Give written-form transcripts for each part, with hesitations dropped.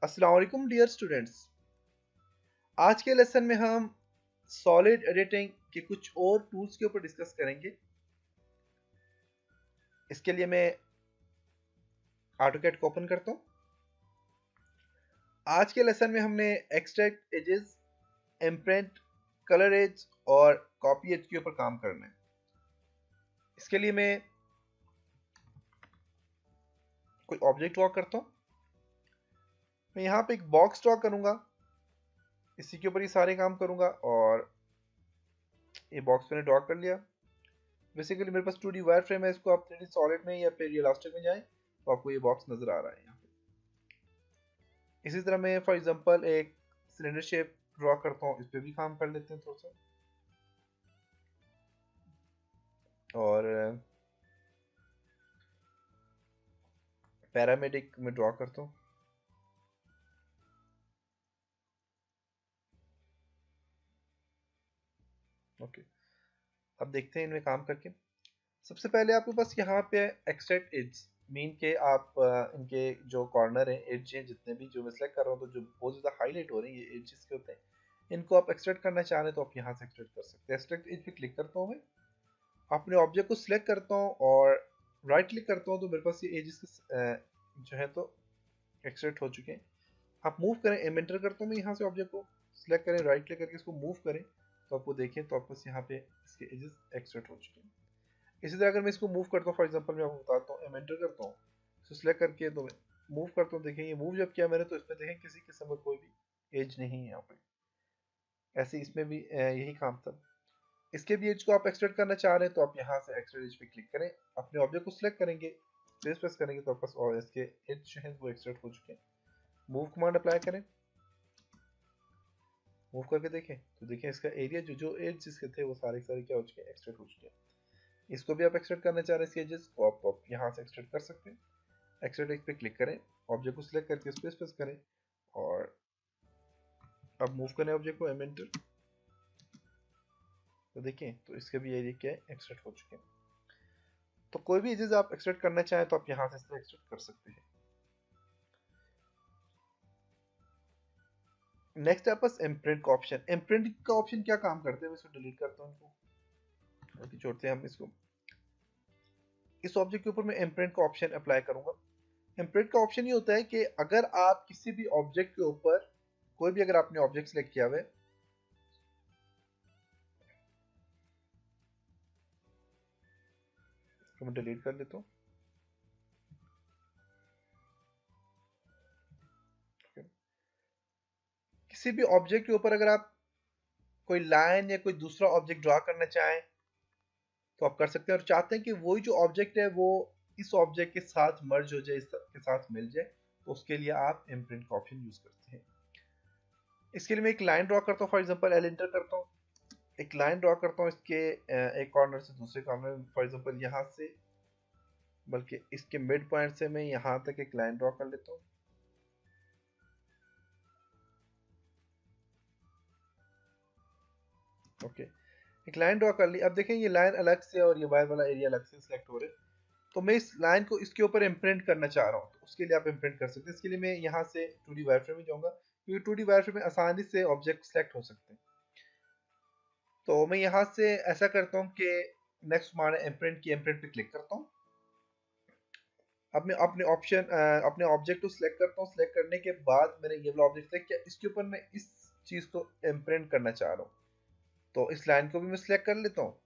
अस्सलाम वालेकुम dear students. आज के लेसन में हम सॉलिड एडिटिंग के कुछ और टूल्स के ऊपर डिस्कस करेंगे। इसके लिए मैं ऑटोकैड को ओपन करता हूँ। आज के लेसन में हमने extract edges, imprint, colour edge और कॉपी एज के ऊपर काम करना है। इसके लिए मैं कोई ऑब्जेक्ट ड्रॉ करता हूँ। मैं यहाँ पे एक बॉक्स ड्रॉ करूँगा, इसी के ऊपर ये सारे काम करूँगा और ये बॉक्स मैंने ड्रॉ कर लिया। बेसिकली मेरे पास 2D वायर फ्रेम है, इसको आप 3D सॉलिड में या फिर रियलिस्टिक में जाएं तो आपको ये बॉक्स नजर आ रहा है यहाँ पे। इसी तरह मैं फॉर एग्जांपल एक सिलेंडर शेप ड्रॉ करता हूँ, इस पे भी काम कर लेते हैं थोड़ा सा। और पैरामेडिक में ड्रॉ करता हूँ। ओके, अब देखते हैं इनमें काम करके। सबसे पहले आपके पास यहाँ पे एक्सट्रैक्ट एज मीन के आप इनके जो कॉर्नर हैं, एज हैं, जितने भी जो मैं सेलेक्ट कर रहा हूँ तो जो बहुत ज़्यादा हाईलाइट हो रहे हैं ये एजेस के होते हैं, इनको आप एक्सट्रैक्ट करना चाह रहे हैं तो आप यहाँ से एक्सट्रैक्ट कर सकते हैं। एक्सट्रैक्ट एज पे क्लिक करता हूँ मैं, अपने ऑब्जेक्ट को सिलेक्ट करता हूँ और राइट क्लिक करता हूँ तो मेरे पास ये एजेस जो है तो एक्सट्रैक्ट हो चुके हैं। आप मूव करें, एंटर करता हूँ मैं यहाँ से ऑब्जेक्ट को सिलेक्ट करें, राइट क्लिक करके इसको मूव करें तो आपको देखें तो आपको यहाँ पे इसके एजेस एक्सट्रैक्ट हो चुके हैं। इसी तरह अगर मैं इसको मूव करता हूँ, फॉर एग्जांपल मैं आपको बताता हूँ, एंटर करता हूँ, इसको सिलेक्ट करके तो मूव करता हूँ, देखें ये मूव जब किया मैंने तो इसमें देखें किसी किस्म का कोई भी एज नहीं है यहाँ पे। ऐसे इसमें भी यही काम था। इसके भी एज को आप एक्सट्रैक्ट करना चाह रहे हैं तो आप यहाँ से एक्सट्रैक्ट एज पे क्लिक करें, अपने ऑब्जेक्ट को सिलेक्ट करेंगे, स्पेस प्रेस करेंगे तो आपके पास इसके एज जो है वो एक्सट्रैक्ट हो चुके हैं। मूव कमांड अप्लाई करें, मूव करके देखें तो देखें इसका एरिया जो जो एज जिसके थे वो सारे क्या हो चुके हैं, एक्सट्रैक्ट हो चुके हैं। इसको भी आप एक्सट्रैक्ट करना चाह रहे हैं इसके एजेस को, आप यहाँ से एक्सट्रैक्ट कर सकते हैं। एक्सट्रैक्ट एज पे क्लिक करें, ऑब्जेक्ट को सिलेक्ट करके स्पेस प्रेस करें और अब मूव करें ऑब्जेक्ट को, एंटर तो देखें तो इसके भी एरिया क्या है, एक्सट्रैक्ट हो चुके हैं। तो कोई भी एजेस आप एक्सट्रैक्ट करना चाहें तो आप यहाँ से इसको एक्सट्रैक्ट कर सकते हैं। नेक्स्ट है पास इम्प्रिंट का ऑप्शन। इम्प्रिंट का ऑप्शन क्या काम करते हैं, मैं इसको डिलीट करता हूँ, इनको छोड़ते हैं हम इसको। इस ऑब्जेक्ट के ऊपर मैं इम्प्रिंट का ऑप्शन अप्लाई करूंगा। इम्प्रिंट का ऑप्शन ये होता है कि अगर आप किसी भी ऑब्जेक्ट के ऊपर कोई भी अगर आपने ऑब्जेक्ट सेलेक्ट किया हुआ है, तो मैं डिलीट कर लेता हूँ। किसी भी ऑब्जेक्ट के ऊपर अगर आप कोई लाइन या कोई दूसरा ऑब्जेक्ट ड्रॉ करना चाहें तो आप कर सकते हैं, और चाहते हैं कि वही जो ऑब्जेक्ट है वो इस ऑब्जेक्ट के साथ मर्ज हो जाए, इसके साथ मिल जाए, तो उसके लिए आप इम्प्रिंट का ऑप्शन यूज करते हैं। इसके लिए मैं एक लाइन ड्रॉ करता हूँ, फॉर एग्जांपल एल एंटर करता हूँ, एक लाइन ड्रॉ करता हूँ इसके एक कॉर्नर से दूसरे कॉर्नर में, फॉर एग्जांपल यहाँ से, बल्कि इसके मिड पॉइंट से मैं यहाँ तक एक लाइन ड्रॉ कर लेता हूँ। ओके, एक लाइन ड्रॉ कर ली। अब देखें ये लाइन अलग से और ये वायर वाला एरिया अलग से सिलेक्ट हो रहे हैं, तो मैं इस लाइन को इसके ऊपर इम्प्रिंट करना चाह रहा हूँ, तो उसके लिए आप इम्प्रिंट कर सकते हैं। इसके लिए मैं यहाँ से 2D वायर फ्रेम में जाऊँगा, क्योंकि 2D वायर फ्रेम में आसानी से ऑब्जेक्ट सेलेक्ट हो सकते हैं। तो मैं यहाँ से ऐसा करता हूँ कि नेक्स्ट हमारा इम्प्रिंट की, इम्प्रिंट पे क्लिक करता हूँ। अब मैं अपने ऑप्शन अपने ऑब्जेक्ट को सिलेक्ट करता हूँ। सिलेक्ट करने के बाद मैंने ये वाला ऑब्जेक्ट सिलेक्ट किया, इसके ऊपर मैं इस चीज़ को इम्प्रिंट करना चाह रहा हूँ, तो इस लाइन को भी मैं सिलेक्ट कर लेता हूँ।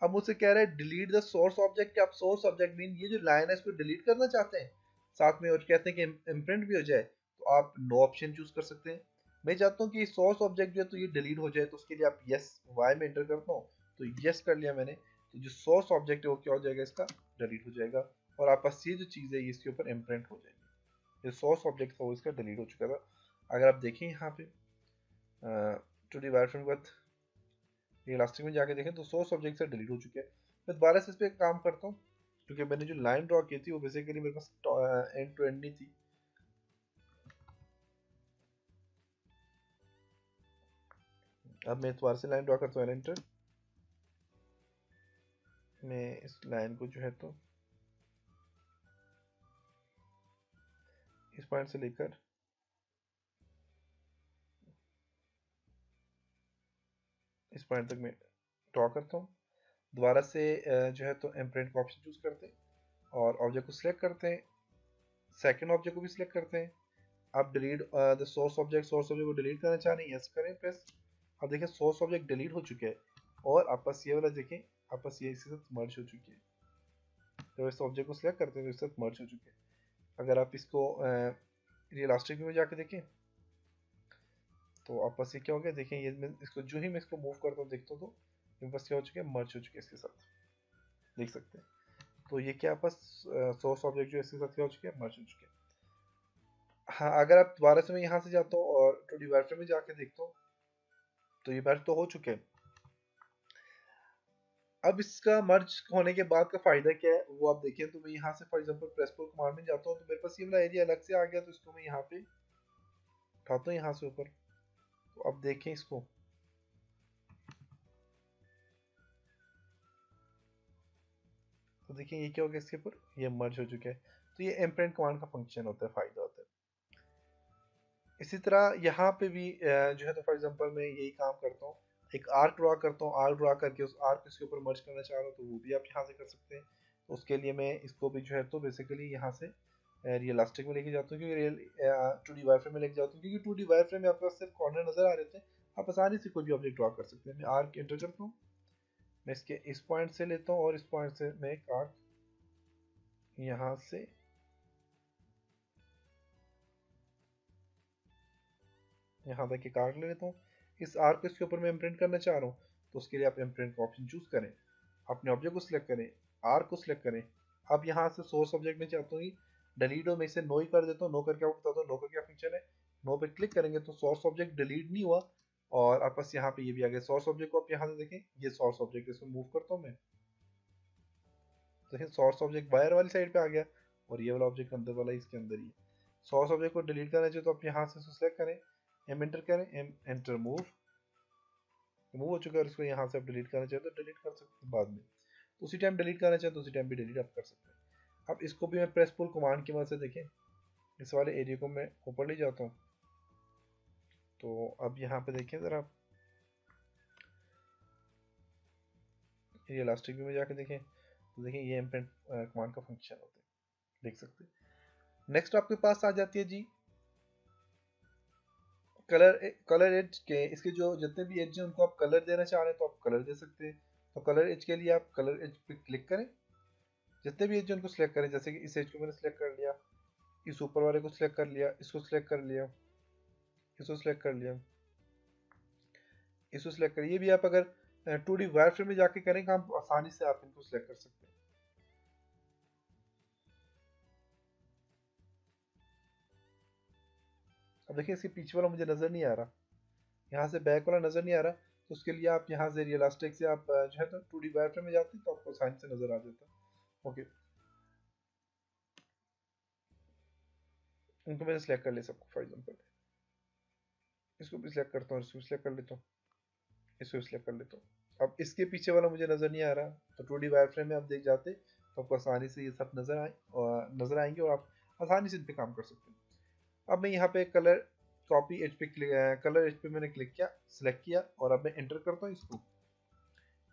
अब मुझसे कह रहा है डिलीट द सोर्स ऑब्जेक्ट। आप सोर्स ऑब्जेक्ट मीन ये जो लाइन है इसको डिलीट करना चाहते हैं साथ में, और कहते हैं कि इम्प्रिंट भी हो जाए, तो आप नो ऑप्शन चूज कर सकते हैं। मैं चाहता हूँ कि सोर्स ऑब्जेक्ट जो है तो ये डिलीट हो जाए, तो उसके लिए आप यस वाई में एंटर करता हूँ, तो यस कर लिया मैंने, तो जो सोर्स ऑब्जेक्ट है वो क्या हो जाएगा, इसका डिलीट हो जाएगा, और आपका ये जो चीज़ है इसके ऊपर इम्प्रिंट हो जाएगी। जो सोर्स ऑब्जेक्ट था वो इसका डिलीट हो चुका था। अगर आप देखें यहाँ पे टू डी वायर फ्रेम के बाद इलास्टिक में जाके देखें तो सोर्स ऑब्जेक्ट से डिलीट हो चुके हैं। मैं दोबारा से इस पर काम करता हूँ, क्योंकि मैंने जो लाइन ड्रॉ की थी वो बेसिकली मेरे पास एंड टू एंड नहीं थी। अब मैं दोबारा से लाइन ड्रॉ करता हूँ, एंटर। मैं इस लाइन को जो है तो इस पॉइंट से लेकर इस पॉइंट तक मैं ड्रॉ करता हूँ। दोबारा से जो है तो इम्प्रिंट का ऑप्शन चूज करते हैं और ऑब्जेक्ट को सिलेक्ट करते हैं, सेकंड ऑब्जेक्ट को भी सिलेक्ट करते हैं। आप डिलीट द सोर्स ऑब्जेक्ट को डिलीट करना चाह रहे हैं, यस करें प्रेस। अब देखिए सोर्स ऑब्जेक्ट डिलीट हो चुके हैं और आपस ये वाला देखें, आपस ये इसके साथ मर्ज हो चुकी है। जब इस ऑब्जेक्ट को सिलेक्ट करते हैं तो इसके साथ मर्ज हो चुके हैं। अगर आप इसको रियलिस्टिक में जाके देखें तो आपस ये क्या हो गया, देखें ये मैं इसको जो ही मैं इसको मूव करता हूँ देखता हूँ तो बस क्या हो चुके हैं, मर्ज हो चुके हैं इसके साथ, देख सकते हैं। तो ये क्या आपस सोर्स ऑब्जेक्ट जो इसके साथ क्या हो चुके हैं, मर्ज हो चुके हैं। हाँ, अगर आप दोबारा से मैं यहाँ से जाता हूँ और 2D वाइफ्रेम में जाके देखता हूँ तो ये मर्ज तो हो चुके हैं। अब इसका मर्ज होने के बाद का फायदा क्या है वो आप देखें तो मैं यहाँ से for example press pull command में जाता हूँ तो मेरे पास ये वाला एरिया अलग से आ गया, तो इसको मैं यहाँ पे उठाता हूँ यहाँ से ऊपर। तो अब देखें इसको, तो देखिए ये क्या हो गया, इसके ऊपर ये मर्ज हो चुका है। तो ये इम्प्रिंट कमांड का फंक्शन होता है, फायदा होता है। इसी तरह यहाँ पे भी जो है तो फॉर एग्जांपल मैं यही काम करता हूँ, एक आर्क ड्रॉ करता हूँ, आर्क ड्रॉ करके उस आर्क इसके ऊपर मर्ज करना चाह रहा हूँ तो वो भी आप यहाँ से कर सकते हैं। तो उसके लिए मैं इसको भी जो है तो बेसिकली यहाँ से रियलिस्टिक में लेके जाता हूँ, क्योंकि रियल 2D वायरफ्रेम में लेके जाता हूँ, क्योंकि 2D वायरफ्रेम में आपके पास सिर्फ कॉर्नर नजर आ रहे थे। आप आसानी से कोई भी ऑब्जेक्ट ड्रॉ कर सकते हैं। मैं आर्क एंटर करता हूँ, मैं इसके इस पॉइंट से लेता हूँ और इस पॉइंट से मैं एक आर्क यहाँ से यहाँ तक एक आर्क ले लेता हूँ। इस आर्क को इसके ऊपर मैं इम्प्रिंट करना चाह रहा हूँ, तो उसके लिए आप इम्प्रिंट का ऑप्शन चूज करें, अपने ऑब्जेक्ट को सिलेक्ट करें, आर्क को सिलेक्ट करें। अब यहाँ से सोर्स ऑब्जेक्ट में चाहता हूँ कि डिलीट हो, मैं इसे नो ही कर देता हूँ। नो करके आपको बताता हूँ नो का क्या फंक्शन है। नो पे क्लिक करेंगे तो सोर्स ऑब्जेक्ट डिलीट नहीं हुआ और आपस यहाँ पे ये भी आ गया। सोर्स ऑब्जेक्ट को आप यहाँ से देखें, ये सोर्स ऑब्जेक्ट, इसको मूव करता हूँ मैं, देखिए सोर्स ऑब्जेक्ट बाहर वाली साइड पे आ गया और ये वाला ऑब्जेक्ट अंदर वाला इसके अंदर ही है। सोर्स ऑब्जेक्ट को डिलीट करना चाहिए तो आप यहाँ से सिलेक्ट करें, एम एंटर करें, एम एंटर मूव, मूव हो चुका है। इसको यहाँ से आप डिलीट करना चाहें तो डिलीट कर सकते हैं बाद में, तो उसी टाइम डिलीट करना चाहें तो उसी टाइम भी डिलीट आप कर सकते हैं। अब इसको भी मैं प्रेस पुल कमांड की मदद से देखें, इस वाले एरिया को मैं ऊपर ले जाता हूँ। तो अब यहाँ पे देखें ज़रा, ये इलास्टिक भी में जाके देखें तो देखें ये इम्प्रिंट कमांड का फंक्शन होता है, देख सकते हैं। नेक्स्ट आपके पास आ जाती है जी कलर एज के। इसके जो जितने भी एज हैं उनको आप कलर देना चाह रहे हैं तो आप कलर दे सकते हैं। तो कलर एज के लिए आप कलर एज पे क्लिक करें, जितने भी एज हैं उनको सिलेक्ट करें। जैसे कि इस एज को मैंने सिलेक्ट कर लिया, इस ऊपर वाले को सिलेक्ट कर लिया, इसको सिलेक्ट कर लिया, इसको सिलेक्ट कर लिया, इसको सिलेक्ट कर। ये भी आप अगर 2D वायरफ्रेम में जाके करें काम तो आसानी से आप इनको सिलेक्ट कर सकते हैं। अब देखिए इसके पीछे वाला मुझे नजर नहीं आ रहा, यहाँ से बैक वाला नजर नहीं आ रहा, तो उसके लिए आप यहाँ से रियलिस्टिक से आप जो है तो 2D वायरफ्रेम में जाते हैं तो आपको आसानी से नजर आ जाता है। ओके, इनको मैंने सिलेक्ट कर लिया सबको, फॉर एग्जाम्पल इसको भी सिलेक्ट करता हूँ, इसको भी सिलेक्ट कर लेता हूँ, इसको भी सिलेक्ट कर लेता हूँ। अब इसके पीछे वाला मुझे नजर नहीं आ रहा, तो 2D वायरफ्रेम में आप देख जाते तो आपको आसानी से ये सब नजर आएंगे और आप आसानी से इन पे काम कर सकते हैं। अब मैं यहाँ पे कलर कॉपी एच पे कलर एच पे मैंने क्लिक किया, सिलेक्ट किया और अब मैं एंटर करता हूँ, इसको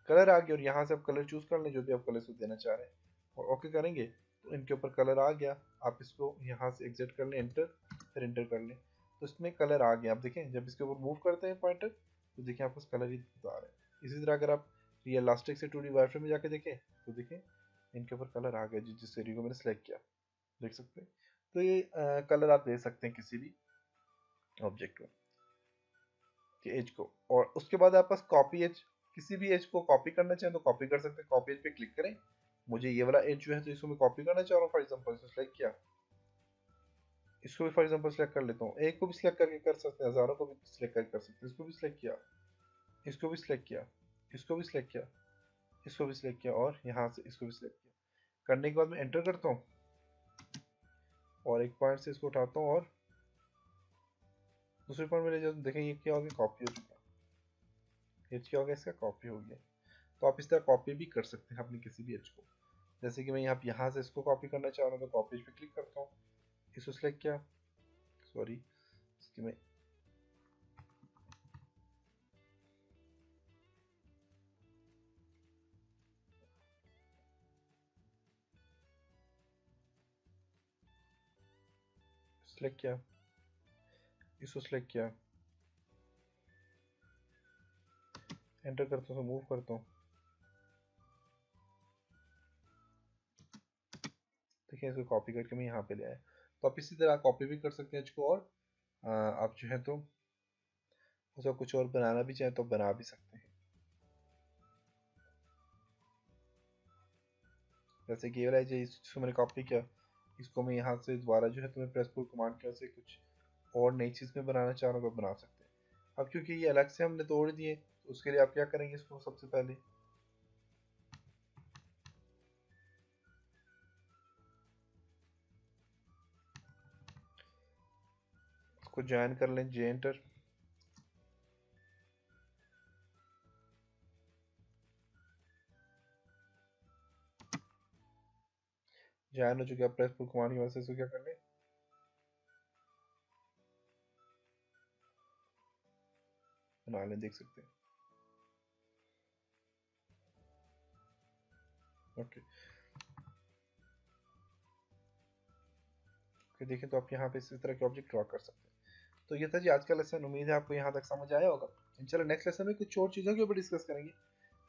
कलर आ गया और यहाँ से आप कलर चूज कर लें जो भी आप कलर इसको देना चाह रहे हैं और ओके करेंगे तो इनके ऊपर कलर आ गया। आप इसको यहाँ से एग्जिट कर लें, एंटर, फिर एंटर कर लें तो इसमें कलर आ गया। आप देखें जब इसके ऊपर मूव करते हैं पॉइंटर तो देखिए आपको कलर ही बता रहे हैं। इसी तरह अगर आप रियलिस्टिक से 2D वायरफ्रेम में जाके देखें तो देखें इनके ऊपर कलर आ गया जिस एरिया को मैंने सेलेक्ट किया, देख सकते हैं। तो ये कलर आप दे सकते हैं किसी भी ऑब्जेक्ट को के एज को। और उसके बाद आपके पास कॉपी एज, किसी भी एज को कॉपी करना चाहें तो कॉपी कर सकते हैं। कॉपी एज पे क्लिक करें, मुझे ये वाला एज जो है तो इसको मैं कॉपी करना चाह रहा हूँ, फॉर एग्जांपल इसको सिलेक्ट किया, इसको भी फॉर एग्जांपल सिलेक्ट कर लेता हूँ। एक को भी सिलेक्ट करके कर सकते हैं, हजारों को भी सिलेक्ट करके कर सकते हैं। इसको भी सिलेक्ट किया, इसको भी सिलेक्ट किया, इसको भी सिलेक्ट किया, इसको भी सिलेक्ट किया और यहाँ से इसको भी सिलेक्ट किया। करने के बाद मैं एंटर करता हूँ और एक पॉइंट से इसको उठाता हूँ और दूसरे पॉइंट में ले जाता हूँ। देखें ये क्या हो गया, कॉपी हो चुका है। एज क्या हो गया, इसका कॉपी हो गया। तो आप इस तरह कॉपी भी कर सकते हैं अपनी किसी भी एज को। जैसे कि मैं यहाँ से इसको कॉपी करना चाह रहा हूँ तो कॉपी पे क्लिक करता हूँ, इसको सिलेक्ट किया, सॉरी इसकी मैं सिलेक्ट किया, इसको सिलेक्ट किया, एंटर करता हूँ, मूव करता हूँ। देखिए इसको कॉपी करके मैं यहाँ पे ले आया। तो आप इसी तरह कॉपी भी कर सकते हैं इसको, और आप जो है तो उसको कुछ और बनाना भी चाहें तो बना भी सकते हैं। जैसे कि ये वाला जो इसको मैंने कॉपी किया, इसको मैं यहाँ से दोबारा जो है तो मैं प्रेस पुल कमांड की से कुछ और नई चीज़ में बनाना चाह रहा हूँ, बना सकते हैं। अब क्योंकि ये अलग से हमने तोड़ दिए, तो उसके लिए आप क्या करेंगे, इसको सबसे पहले इसको ज्वाइन कर लें, जे एंटर। ज्वाइन हो चुके, आप प्रेस पुल कमांड की वजह से इसको क्या कर लें, बना लें, देख सकते हैं। ओके देखें तो आप यहाँ पे इस तरह के ऑब्जेक्ट ड्रॉ कर सकते हैं। तो ये था जी आज का लेसन, उम्मीद है आपको यहाँ तक समझ आया होगा। इंशाल्लाह नेक्स्ट लेसन में कुछ और चीज़ों के ऊपर डिस्कस करेंगे।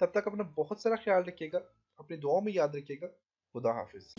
तब तक अपना बहुत सारा ख्याल रखिएगा, अपनी दुआओं में याद रखिएगा। खुदा हाफिज।